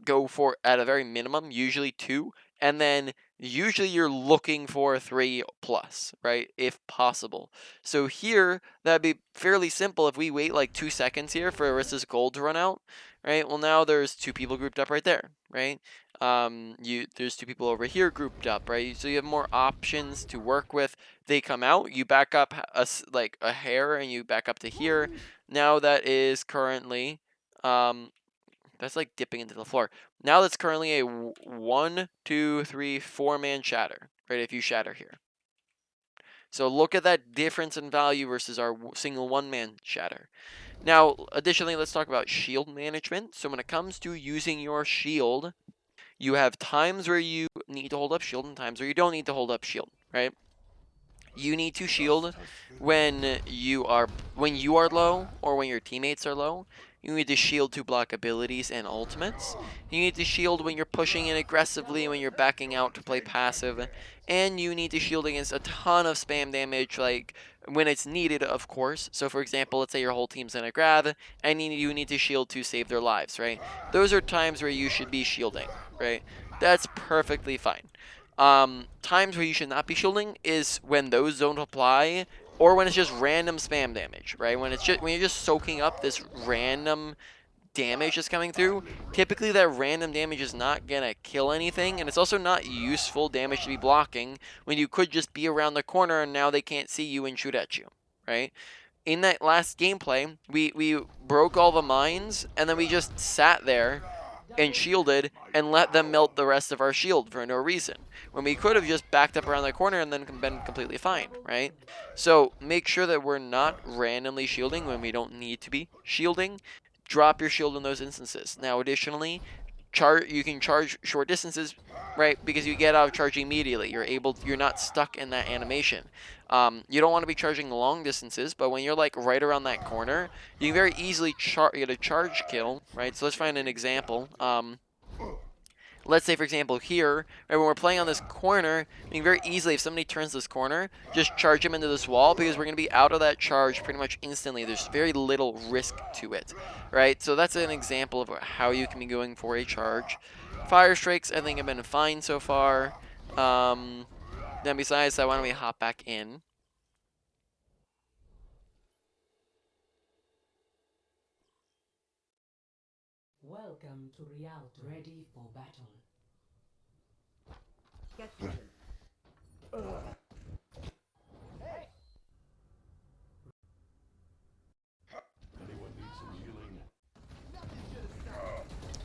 go for, at a very minimum, usually 2, and then usually you're looking for 3 plus, right? If possible. So here, that'd be fairly simple if we wait like 2 seconds here for Arissa's gold to run out, right? Well, now there's 2 people grouped up right there, right? There's 2 people over here grouped up, right? So you have more options to work with. They come out, you back up like a hair, and you back up to here. Now that is currently, that's like dipping into the floor. Now that's currently a 1, 2, 3, 4-man shatter, right? If you shatter here. So look at that difference in value versus our single 1-man shatter. Now, additionally, let's talk about shield management. So when it comes to using your shield, you have times where you need to hold up shield and times where you don't need to hold up shield, right? You need to shield when you are low or when your teammates are low. You need to shield to block abilities and ultimates. You need to shield when you're pushing in aggressively, when you're backing out to play passive. And you need to shield against a ton of spam damage, like when it's needed, of course. So for example, let's say your whole team's in a grab, and you need to shield to save their lives, right? Those are times where you should be shielding, right? That's perfectly fine. Times where you should not be shielding is when those don't apply, or when it's just random spam damage, right? When you're just soaking up this random damage that's coming through. Typically, that random damage is not gonna kill anything, and it's also not useful damage to be blocking when you could just be around the corner and now they can't see you and shoot at you, right? In that last gameplay, we broke all the mines and then we just sat there and shielded and let them melt the rest of our shield for no reason, when we could have just backed up around the corner and then been completely fine, right? So make sure that we're not randomly shielding when we don't need to be shielding. Drop your shield in those instances. Now, additionally, you can charge short distances, right? Because you get out of charge immediately. You're not stuck in that animation. You don't want to be charging long distances, but when you're like right around that corner, you can very easily get a charge kill, right? So let's find an example. let's say, for example, here, right, when we're playing on this corner, we can very easily, if somebody turns this corner, just charge him into this wall because we're going to be out of that charge pretty much instantly. There's very little risk to it, right? So that's an example of how you can be going for a charge. Fire strikes, I think, have been fine so far. Then besides that, why don't we hop back in? Welcome to Rialto. Ready for battle. Anyone need some healing?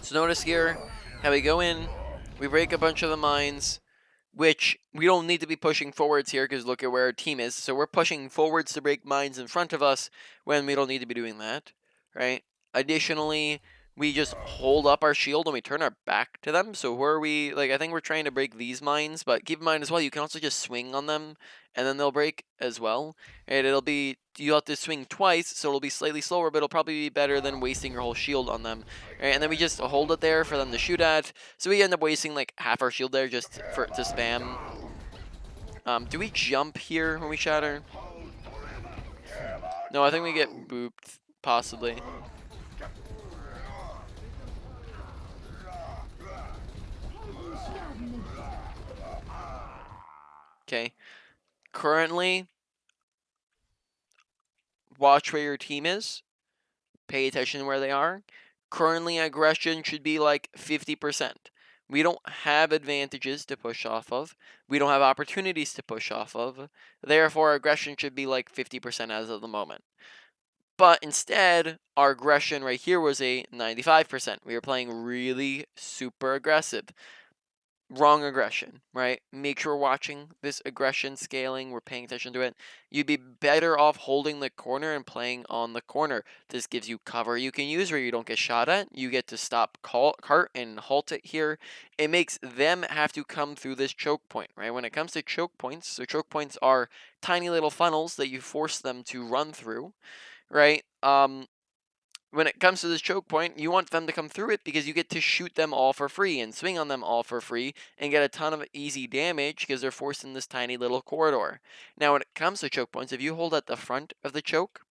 So notice here how we go in, we break a bunch of the mines, which we don't need to be pushing forwards here because look at where our team is. So we're pushing forwards to break mines in front of us when we don't need to be doing that, right? Additionally, we just hold up our shield and we turn our back to them. So where we, like, I think we're trying to break these mines, but keep in mind as well, you can also just swing on them and then they'll break as well. And it'll be, you'll have to swing twice, so it'll be slightly slower, but it'll probably be better than wasting your whole shield on them. Right? And then we just hold it there for them to shoot at. So we end up wasting like half our shield there just to spam. Do we jump here when we shatter? No, I think we get booped, possibly. Okay. Currently, watch where your team is. Pay attention where they are. Currently, aggression should be like 50%. We don't have advantages to push off of. We don't have opportunities to push off of. Therefore, aggression should be like 50% as of the moment. But instead, our aggression right here was a 95%. We were playing really super aggressive. Wrong aggression, right? Make sure we're watching this aggression scaling. We're paying attention to it. You'd be better off holding the corner and playing on the corner. This gives you cover you can use where you don't get shot at. You get to stop cart and halt it here. It makes them have to come through this choke point, right? When it comes to choke points, so choke points are tiny little funnels that you force them to run through, right? When it comes to this choke point, you want them to come through it because you get to shoot them all for free and swing on them all for free and get a ton of easy damage because they're forced in this tiny little corridor. Now, when it comes to choke points, if you hold at the front of the choke,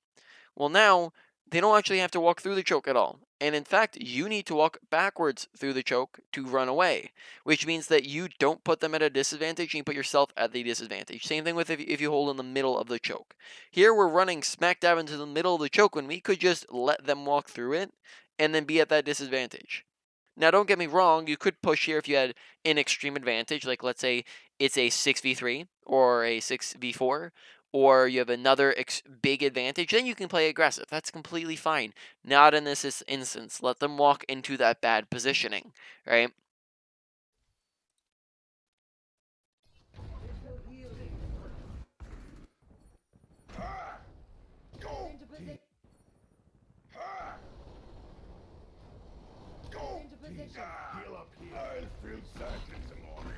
well, now they don't actually have to walk through the choke at all. And in fact, you need to walk backwards through the choke to run away, which means that you don't put them at a disadvantage and you put yourself at the disadvantage. Same thing with if you hold in the middle of the choke. Here we're running smack dab into the middle of the choke when we could just let them walk through it and then be at that disadvantage. Now, don't get me wrong, you could push here if you had an extreme advantage, like let's say it's a 6v3 or a 6v4, or you have another big advantage, then you can play aggressive. That's completely fine. Not in this instance. Let them walk into that bad positioning, right? Heal up here. I'll feel sad in the morning.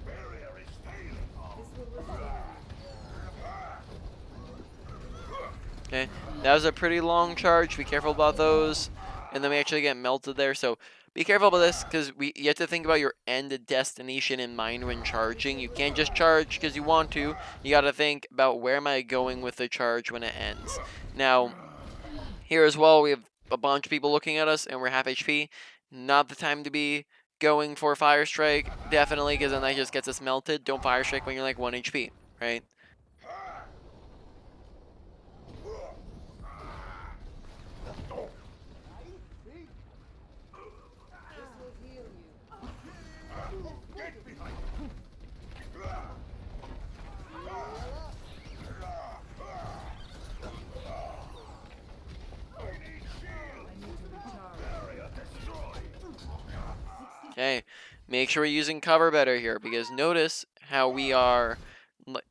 Barrier is failing. Okay, that was a pretty long charge. Be careful about those. And then we actually get melted there. So be careful about this because you have to think about your end destination in mind when charging. You can't just charge because you want to. You got to think about where am I going with the charge when it ends. Now, here as well, we have a bunch of people looking at us and we're half HP. Not the time to be going for Fire Strike, definitely, because then that just gets us melted. Don't Fire Strike when you're like 1 HP, right? Okay, make sure we're using cover better here because notice how we are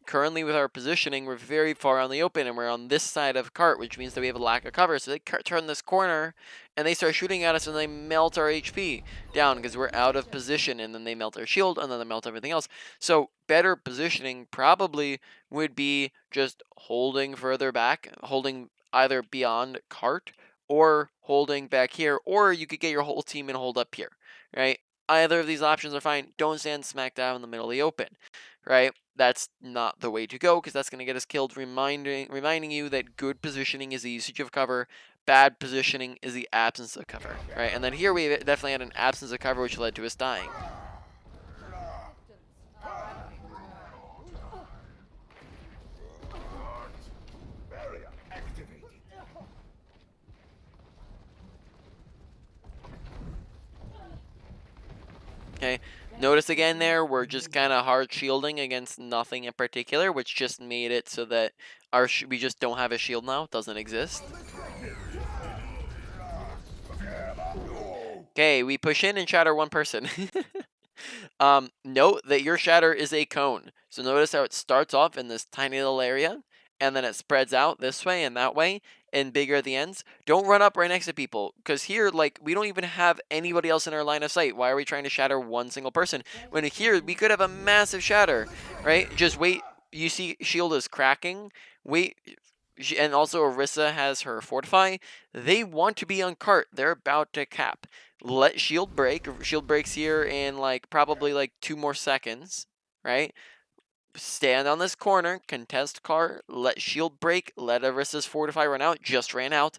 currently with our positioning, we're very far on the open and we're on this side of cart, which means that we have a lack of cover. So they turn this corner and they start shooting at us and they melt our HP down because we're out of position, and then they melt our shield and then they melt everything else. So better positioning probably would be just holding further back, holding either beyond cart or holding back here, or you could get your whole team and hold up here, right? Either of these options are fine. Don't stand smack down in the middle of the open, right? That's not the way to go because that's going to get us killed. Reminding you that good positioning is the usage of cover. Bad positioning is the absence of cover, right? And then here we definitely had an absence of cover, which led to us dying. Barrier activated. Okay, notice again there, we're just kind of hard shielding against nothing in particular, which just made it so that we just don't have a shield now. It doesn't exist. Okay, we push in and shatter one person. Note that your shatter is a cone. So notice how it starts off in this tiny little area, and then it spreads out this way and that way, and bigger at the ends. Don't run up right next to people, because here, like, we don't even have anybody else in our line of sight. Why are we trying to shatter one single person? When here, we could have a massive shatter, right? Just wait. You see shield is cracking. Wait. And also Orisa has her fortify. They want to be on cart. They're about to cap. Let shield break. Shield breaks here in like probably like 2 more seconds, right? Stand on this corner, contest cart, let shield break, let Orisa's fortify run out. Just ran out.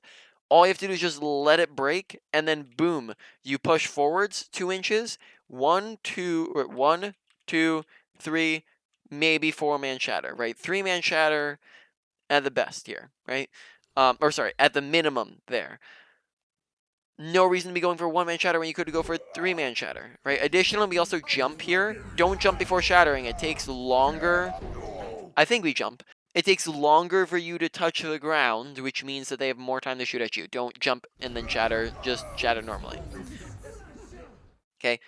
All you have to do is just let it break, and then boom, you push forwards 2 inches. 1, 2, 3, maybe 4-man shatter, right? 3-man shatter at the best here, right? Or sorry, at the minimum there. No reason to be going for 1-man shatter when you could go for a 3-man shatter, right? Additionally, we also jump here. Don't jump before shattering. It takes longer. I think we jump. It takes longer for you to touch the ground, which means that they have more time to shoot at you. Don't jump and then shatter. Just shatter normally. Okay.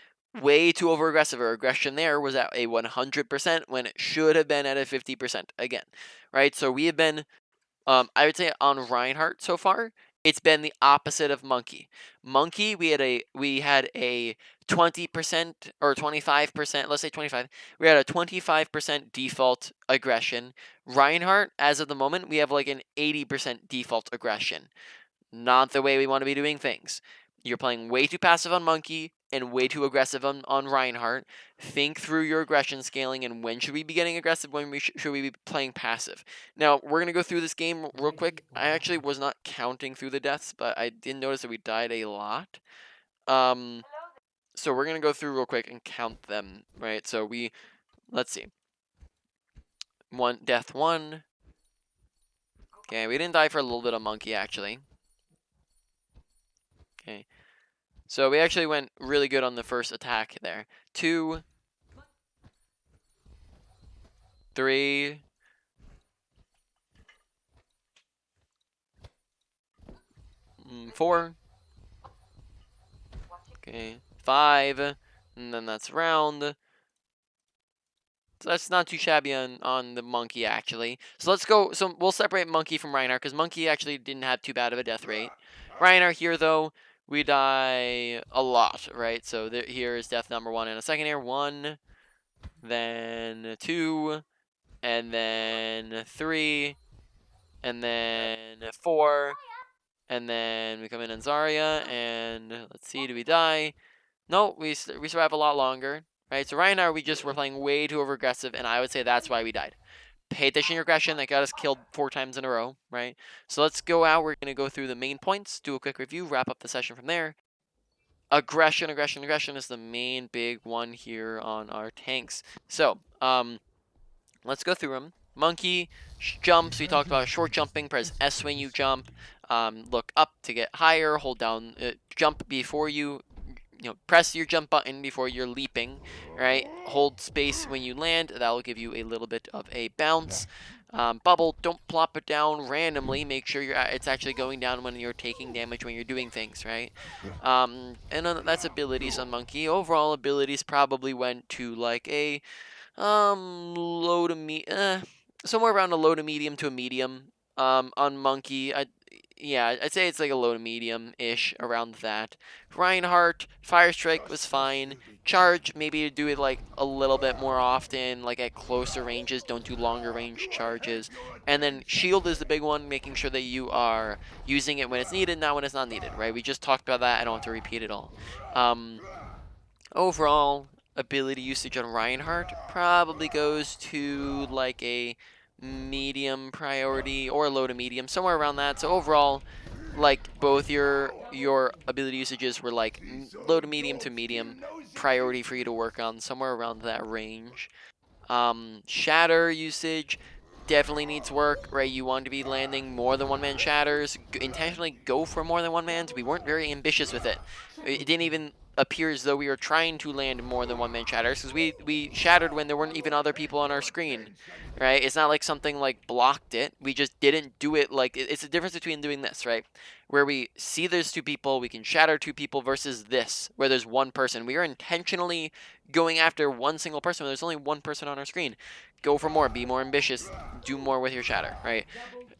Way too over aggressive. Our aggression there was at a 100% when it should have been at a 50% again, right? So we have been I would say on Reinhardt so far, it's been the opposite of Monkey. Monkey, we had a 20% or 25%, let's say 25. We had a 25% default aggression. Reinhardt, as of the moment, we have like an 80% default aggression. Not the way we want to be doing things. You're playing way too passive on Monkey and way too aggressive on Reinhardt. Think through your aggression scaling and when should we be getting aggressive, when should we be playing passive. Now, we're going to go through this game real quick. I actually was not counting through the deaths, but I did notice that we died a lot. So we're going to go through real quick and count them, right? So let's see. Death 1. Okay, we didn't die for a little bit of Monkey, actually. Okay. So we actually went really good on the first attack there. 2, 3, 4. Okay, 5, and then that's round. So that's not too shabby on the Monkey, actually. So let's go. So we'll separate Monkey from Reinhardt, because Monkey actually didn't have too bad of a death rate. Reinhardt here, though, we die a lot, right? So here is death number 1 in a second here. 1, then 2, and then 3, and then 4, and then we come in on Zarya, and let's see, do we die? No, we survive a lot longer, right? So right now we just were playing way too over aggressive, and I would say that's why we died. Pay attention to your aggression, that got us killed 4 times in a row, right? So let's go out, we're going to go through the main points, do a quick review, wrap up the session from there. Aggression is the main big one here on our tanks. So, let's go through them. Monkey, jumps, we talked about short jumping, press S when you jump, look up to get higher, hold down, jump before you press your jump button before you're leaping, right? Hold space when you land, that will give you a little bit of a bounce. Bubble, don't plop it down randomly, make sure it's actually going down when you're taking damage when you're doing things, right? And then that's abilities on Monkey. Overall abilities probably went to like a low to somewhere around a low to medium to a medium. On Monkey, Yeah, I'd say it's like a low to medium-ish around that. Reinhardt, Fire Strike was fine. Charge, maybe do it like a little bit more often, like at closer ranges, don't do longer range charges. And then Shield is the big one, making sure that you are using it when it's needed, not when it's not needed, right? We just talked about that, I don't have to repeat it all. Overall, ability usage on Reinhardt probably goes to like a medium priority or low to medium, somewhere around that. So overall, like both your ability usages were like low to medium priority for you to work on, somewhere around that range. Shatter usage definitely needs work, right? You want to be landing more than one man shatters. Intentionally go for more than one mans. We weren't very ambitious with it. It didn't even appear as though we were trying to land more than one man shatters because we shattered when there weren't even other people on our screen, right? It's not like something like blocked it. We just didn't do it like it's the difference between doing this, right? Where we see there's two people, we can shatter two people versus this, where there's one person. We are intentionally going after one single person when there's only one person on our screen. Go for more, be more ambitious, do more with your shatter, right?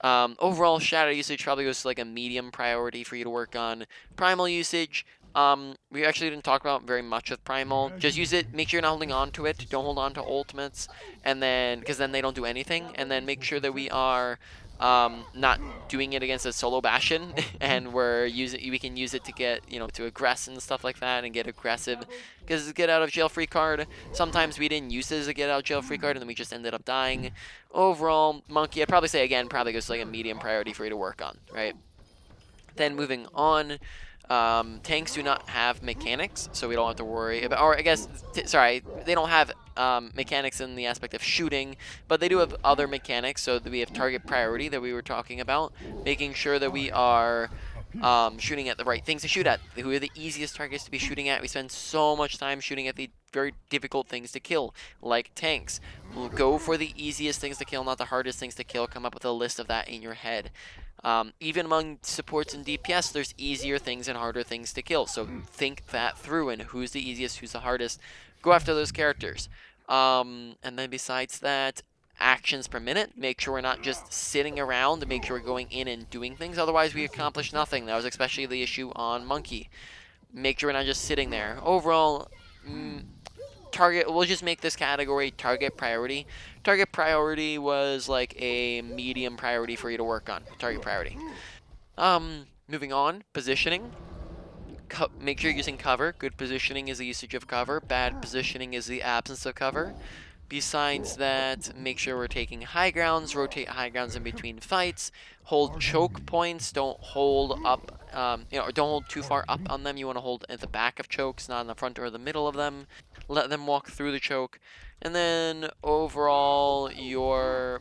Overall, shatter usage probably goes to like a medium priority for you to work on. Primal usage, we actually didn't talk about very much with Primal. Just use it, make sure you're not holding on to it. Don't hold on to ultimates, and then, because then they don't do anything. And then make sure that we are not doing it against a solo Bastion, and we can use it to get, to aggress and stuff like that, and get aggressive. Because it's a get out of jail free card. Sometimes we didn't use it as a get out of jail free card, and then we just ended up dying. Overall, Monkey, I'd probably say again, probably goes to like a medium priority for you to work on, right? Then moving on, tanks do not have mechanics, so we don't have to worry about, or I guess, sorry, they don't have mechanics in the aspect of shooting, but they do have other mechanics, so that we have target priority that we were talking about, making sure that we are shooting at the right things to shoot at. Who are the easiest targets to be shooting at? We spend so much time shooting at the very difficult things to kill, like tanks. We'll go for the easiest things to kill, not the hardest things to kill. Come up with a list of that in your head. Even among supports and DPS, there's easier things and harder things to kill. So think that through, and who's the easiest, who's the hardest. Go after those characters. And then besides that, actions per minute. Make sure we're not just sitting around. Make sure we're going in and doing things. Otherwise, we accomplish nothing. That was especially the issue on Monkey. Make sure we're not just sitting there. Overall, target, we'll just make this category target priority. Target priority was like a medium priority for you to work on. Target priority. Moving on, positioning. Make sure you're using cover. Good positioning is the usage of cover. Bad positioning is the absence of cover. Besides that, make sure we're taking high grounds, rotate high grounds in between fights, hold choke points, don't hold up, don't hold too far up on them. You want to hold at the back of chokes, not in the front or the middle of them. Let them walk through the choke. And then overall, your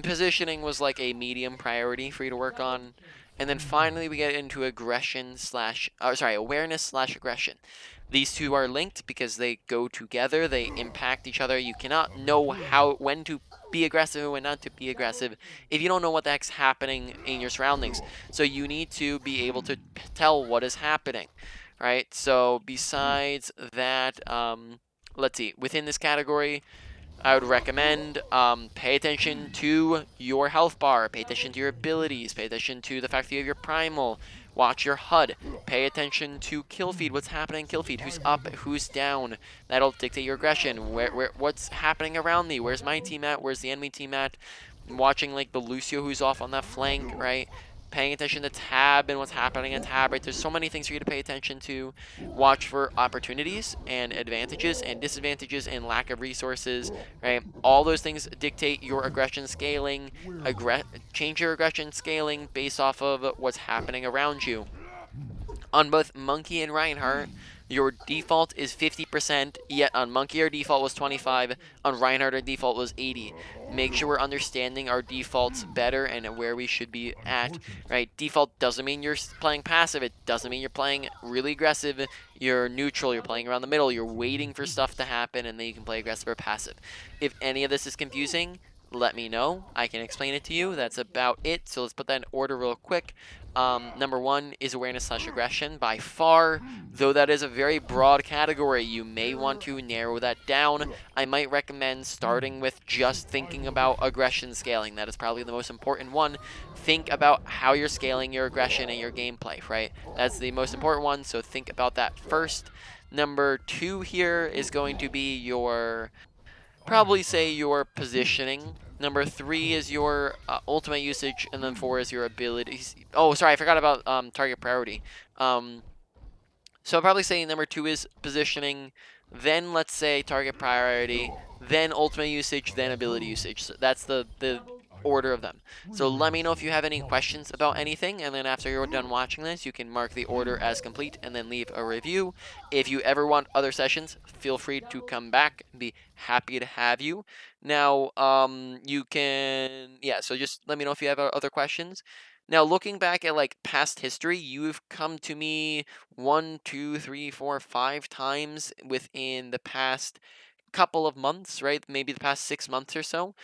positioning was like a medium priority for you to work on. And then finally, we get into awareness slash aggression. These two are linked because they go together. They impact each other. You cannot know when to be aggressive and when not to be aggressive if you don't know what the heck's happening in your surroundings. So you need to be able to tell what is happening, right? So besides that, let's see. Within this category, I would recommend pay attention to your health bar, pay attention to your abilities, pay attention to the fact that you have your primal, watch your HUD, pay attention to kill feed, what's happening in kill feed, who's up, who's down. That'll dictate your aggression. What's happening around me? Where's my team at? Where's the enemy team at? Watching like the Lucio who's off on that flank, right? Paying attention to tab and what's happening in tab, right? There's so many things for you to pay attention to. Watch for opportunities and advantages and disadvantages and lack of resources, right? All those things dictate your aggression scaling. Change your aggression scaling based off of what's happening around you. On both Monkey and Reinhardt, your default is 50%, yet on Monkey our default was 25, on Reinhardt our default was 80. Make sure we're understanding our defaults better and where we should be at, right? Default doesn't mean you're playing passive, it doesn't mean you're playing really aggressive, you're neutral, you're playing around the middle, you're waiting for stuff to happen and then you can play aggressive or passive. If any of this is confusing, let me know. I can explain it to you. That's about it. So let's put that in order real quick. Number 1 is awareness/aggression. By far, though that is a very broad category, you may want to narrow that down. I might recommend starting with just thinking about aggression scaling. That is probably the most important one. Think about how you're scaling your aggression and your gameplay, right? That's the most important one, so think about that first. Number 2 here is going to be your, probably say your positioning. Number 3 is your ultimate usage, and then 4 is your abilities. Oh, sorry, I forgot about target priority. So I'll probably say number 2 is positioning, then let's say target priority, then ultimate usage, then ability usage. So that's the order of them. So let me know if you have any questions about anything, and then after you're done watching this, you can mark the order as complete and then leave a review. If you ever want other sessions, feel free to come back. Be happy to have you. Now, you can, yeah, so just let me know if you have other questions. Now, looking back at like past history, you've come to me 1, 2, 3, 4, 5 times within the past couple of months, right? Maybe the past 6 months or so.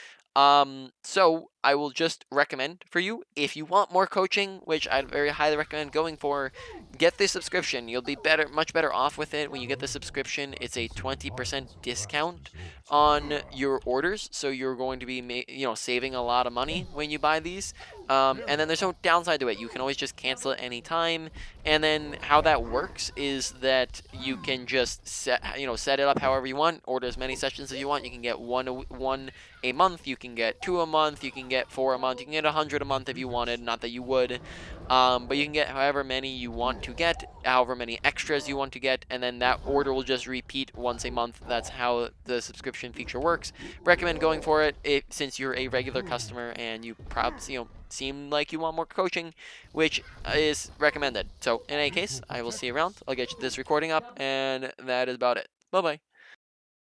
So I will just recommend for you, if you want more coaching, which I'd very highly recommend going for, get the subscription. You'll be much better off with it when you get the subscription. It's a 20% discount on your orders, so you're going to be saving a lot of money when you buy these. And then there's no downside to it. You can always just cancel it anytime. And then how that works is that you can just set it up however you want. Order as many sessions as you want. You can get one a month. You can get 2 a month. You can get 4 a month. You can get 100 a month if you wanted. Not that you would, but you can get however many you want to get, however many extras you want to get, and then that order will just repeat once a month. That's how the subscription feature works. Recommend going for it since you're a regular customer and you probably seem like you want more coaching, which is recommended. So in any case, I will see you around. I'll get this recording up, and that is about it. Bye bye.